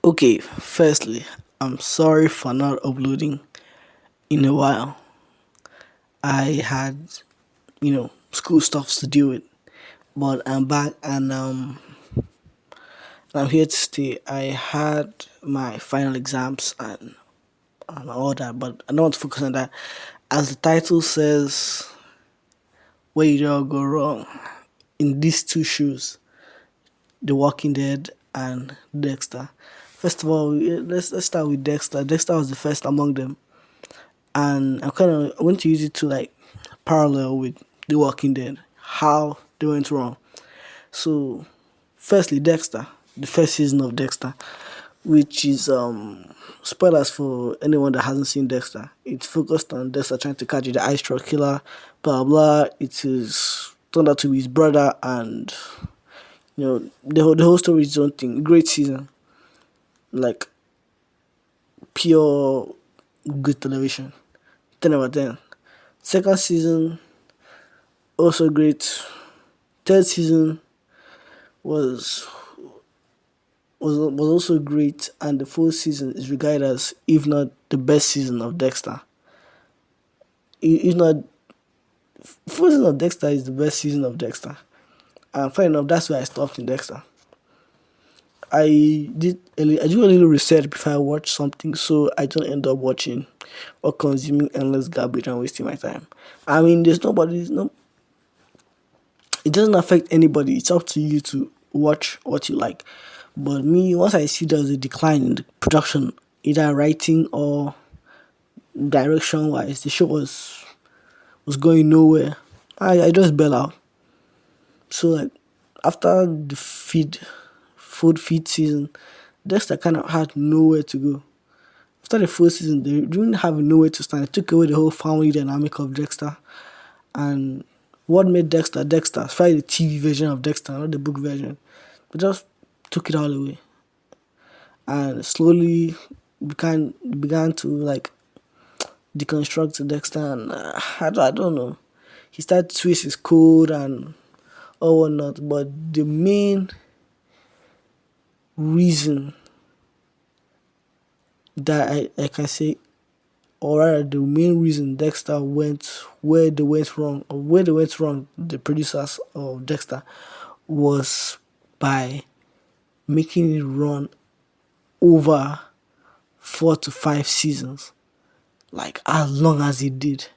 Okay, firstly, I'm sorry for not uploading in a while. I had, school stuff to deal with, but I'm back and I'm here to stay. I had my final exams and all that, but I don't want to focus on that. As the title says, where did it all go wrong? In these two shoes, The Walking Dead and Dexter. First of all, let's start with Dexter. Dexter was the first among them, and I want to use it to like parallel with The Walking Dead, how they went wrong. So, firstly, Dexter, the first season of Dexter, which is spoilers for anyone that hasn't seen Dexter. It's focused on Dexter trying to catch the ice truck killer, blah blah. It is turned out to be his brother, and the whole story is its own thing. Great season, like pure good television. 10 over 10. Second season also great. Third season was was also great, and the fourth season is regarded as, if not the best season of Dexter. If not, fourth season of Dexter is the best season of Dexter. And fair enough, that's where I stopped in Dexter. I do a little research before I watch something, so I don't end up watching or consuming endless garbage and wasting my time. I mean, there's no, it doesn't affect anybody. It's up to you to watch what you like. But me, once I see there's a decline in the production, either writing or direction wise, the show was going nowhere. I just bail out. So like after the food feed season, Dexter kind of had nowhere to go. After the first season, they didn't have nowhere to stand. It took away the whole family dynamic of Dexter. And what made Dexter Dexter? Probably the TV version of Dexter, not the book version. But just took it all away. And slowly began to like deconstruct Dexter, and I don't know. He started to twist his code and all whatnot. But the main reason that I can say, or rather the main reason Dexter went where they went wrong, or where they went wrong, the producers of Dexter, was by making it run over 4 to 5 seasons, like as long as it did.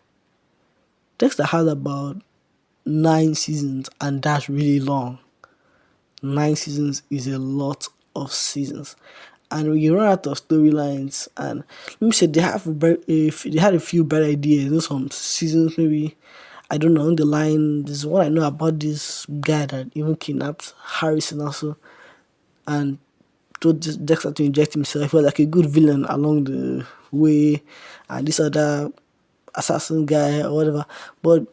Dexter had about 9 seasons, and that's really long. 9 seasons is a lot of seasons. And when you run out of storylines, and let me say if they had a few better ideas, some seasons maybe, I don't know, on the line. This is what I know about this guy that even kidnapped Harrison also, and told Dexter to inject himself. He was like a good villain along the way, and this other assassin guy or whatever. But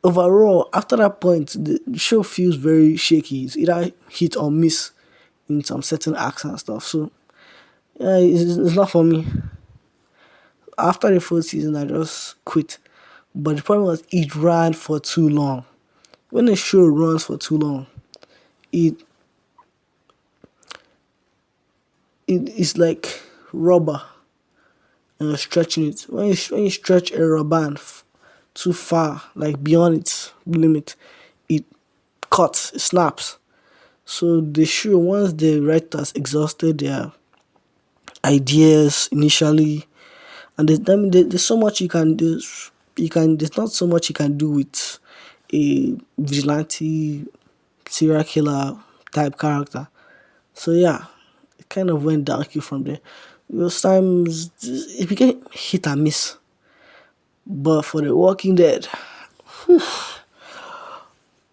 overall, after that point, the show feels very shaky. It's either hit or miss in some certain acts and stuff. So yeah, it's not for me. After the first season, I just quit. But the problem was it ran for too long. When a show runs for too long, it it is like rubber, and you're stretching it. When you stretch a rubber band too far, like beyond its limit, it cuts, it snaps. So the show, once the writers exhausted their ideas initially, and there's so much you can do. There's not so much you can do with a vigilante serial killer type character. So yeah, it kind of went downhill from there. Those times it became hit and miss. But for The Walking Dead,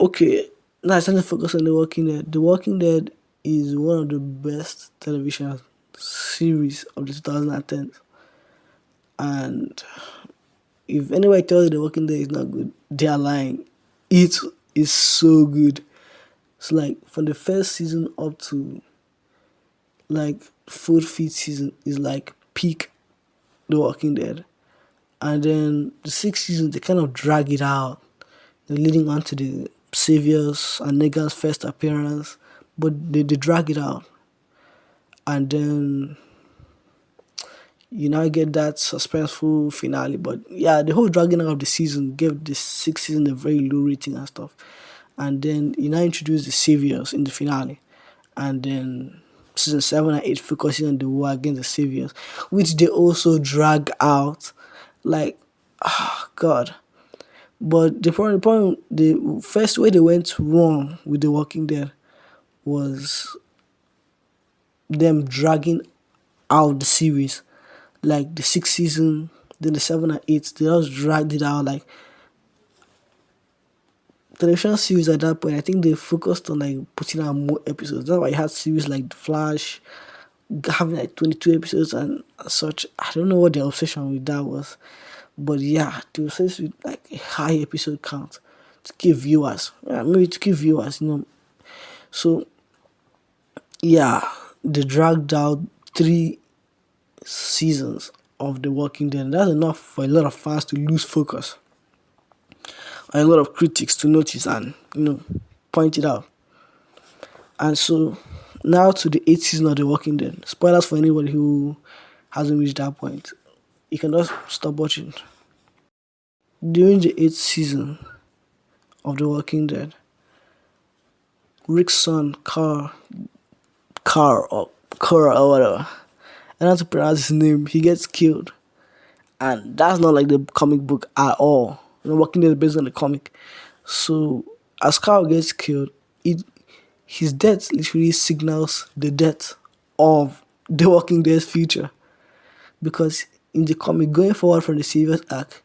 okay, now it's time to focus on The Walking Dead. The Walking Dead is one of the best television series of the 2010s. And if anybody tells you The Walking Dead is not good, they are lying. It is so good. So like from the first season up to like fourth, fifth season is like peak The Walking Dead. And then the sixth season they kind of drag it out. They're leading on to the Saviors and Negan's first appearance, but they drag it out. and then you now get that suspenseful finale. But yeah, the whole dragging out of the season gave the sixth season a very low rating and stuff. And then you now introduce the saviors in the finale, and then season 7 and 8 focusing on the war against the saviors, which they also drag out, like, God. But the first way they went wrong with The Walking Dead was them dragging out the series, like the sixth season, then the 7 and 8. They just dragged it out like television series at that point. I think they focused on like putting out more episodes. That's why you had series like The Flash having like 22 episodes and such. I don't know what their obsession with that was, but yeah, they were obsessed with like a high episode count to give viewers, yeah, maybe to give viewers. So yeah, they dragged out 3 seasons of The Walking Dead. That's enough for a lot of fans to lose focus, and a lot of critics to notice and point it out. And so now to the 8th season of The Walking Dead. Spoilers for anybody who hasn't reached that point. You can just stop watching. During the 8th season of The Walking Dead, Rick's son Carl or whatever, I don't know how to pronounce his name. He gets killed, and that's not like the comic book at all. Walking Dead is based on the comic. So as Carl gets killed, his death literally signals the death of The Walking Dead's future, because in the comic, going forward from the Savior's arc,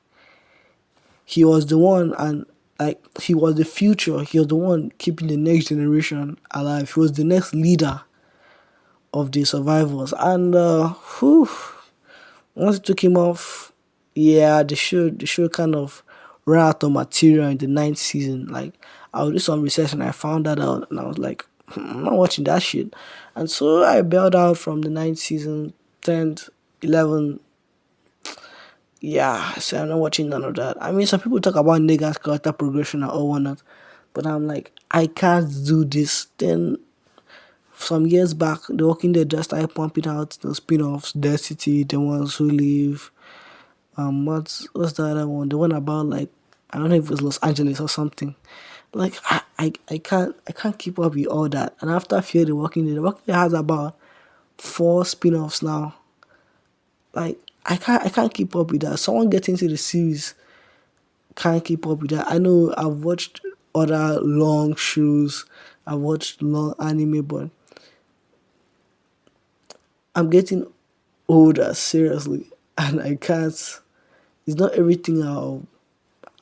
he was the one, and like he was the future. He was the one keeping the next generation alive. He was the next leader of the survivors. And once it took him off, yeah, the show kind of ran out of material in the 9th season. Like, I would do some research and I found that out, and I was like, I'm not watching that shit. And so I bailed out from the 9th season, 10th, 11th. Yeah, so I'm not watching none of that. I mean, some people talk about Negan's character progression and all whatnot, but I'm like, I can't do this. Then some years back, The Walking Dead just started pumping out the spin-offs, Density, The Ones Who Live. What's the other one? The one about, like, I don't know if it was Los Angeles or something. Like, I can't keep up with all that. And after Fear The Walking Dead, The Walking Dead has about 4 spin-offs now. Like, I can't keep up with that. Someone getting into the series can't keep up with that. I know I've watched other long shows, I've watched long anime, but I'm getting older, seriously, and I can't. It's not everything I'll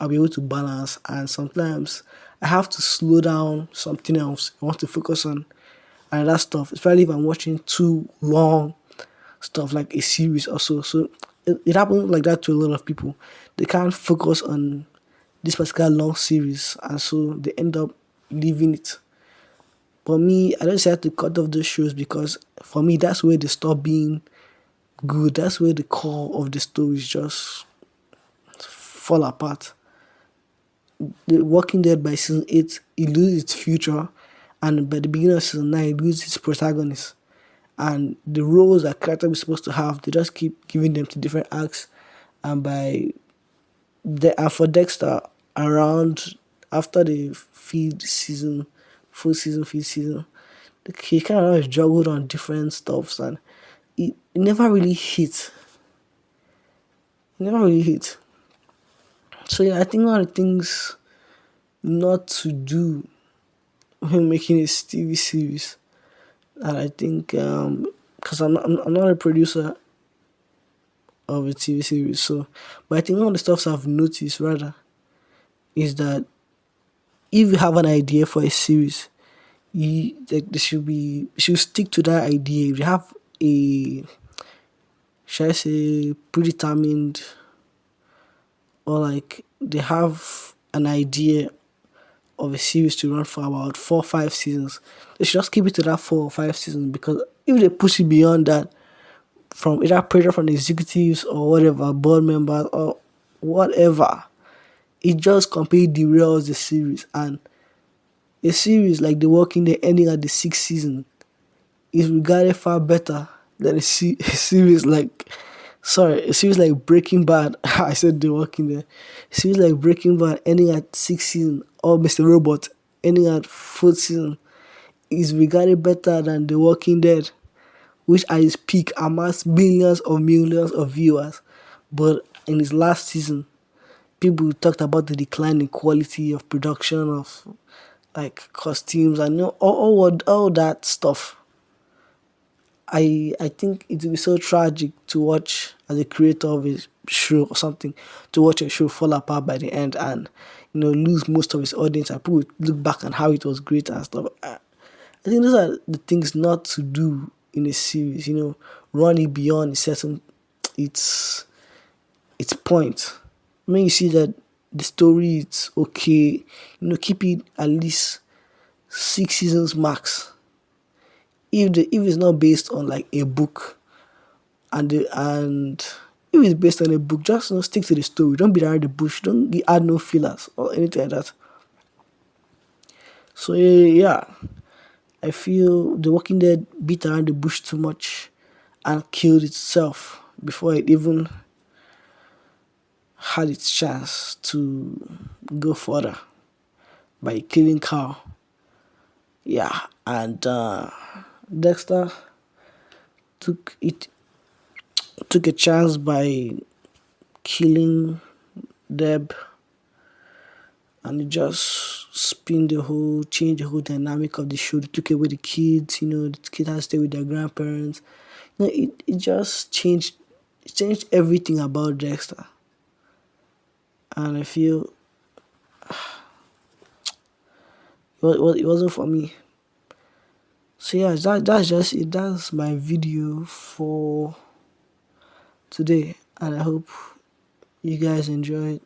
be able to balance, and sometimes I have to slow down something else. I want to focus on another stuff, especially if I'm watching too long stuff like a series or so. So it happens like that to a lot of people. They can't focus on this particular long series, and so they end up leaving it. But me, I just had to cut off those shows because for me, that's where they stop being good. That's where the core of the stories just fall apart. The Walking Dead by season 8, it loses its future, and by the beginning of season 9, it loses its protagonist. And the roles that character was supposed to have, they just keep giving them to different acts. And for Dexter, around after the fifth season, he kind of always juggled on different stuffs, and it never really hit. It never really hit. So yeah, I think one of the things not to do when making a TV series, and I think because I'm not a producer of a TV series, so but I think one of the stuffs I've noticed rather is that if you have an idea for a series, they should stick to that idea. If you have a, should I say, predetermined, or like they have an idea of a series to run for about 4 or 5 seasons, they should just keep it to that 4 or 5 seasons, because if they push it beyond that, from either pressure from the executives or whatever, board members or whatever, it just completely derails the series. And a series like The Walking Dead ending at the 6th season is regarded far better than a series like, sorry, a series like Breaking Bad. I said The Walking Dead. A series like Breaking Bad ending at 6th season, or Mr. Robot ending at 4th season, is regarded better than The Walking Dead, which at its peak amassed millions of viewers. But in its last season, people talked about the decline in quality of production of like costumes and all that stuff. I think it would be so tragic to watch as a creator of a show or something, to watch a show fall apart by the end and lose most of its audience, and people would look back on how it was great and stuff. I think those are the things not to do in a series. Run it beyond a certain its its point. When you see that the story is okay, keep it at least 6 seasons max. If it's not based on like a book, and if it's based on a book, just stick to the story. Don't beat around the bush. Don't add no fillers or anything like that. So yeah, I feel The Walking Dead beat around the bush too much and killed itself before it even had its chance to go further by killing Carl. Yeah, and Dexter took it took a chance by killing Deb, and it just changed the whole dynamic of the show. They took away the kids, the kids had to stay with their grandparents. It just changed everything about Dexter. And I feel it wasn't for me. So yeah, that's just it. That's my video for today, and I hope you guys enjoyed.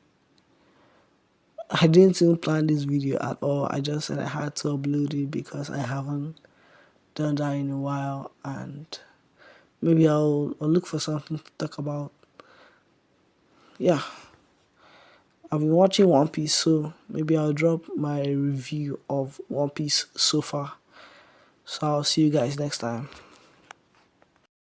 I didn't even plan this video at all. I just said I had to upload it because I haven't done that in a while, and maybe I'll look for something to talk about. Yeah, I've been watching One Piece, so maybe I'll drop my review of One Piece so far. So I'll see you guys next time.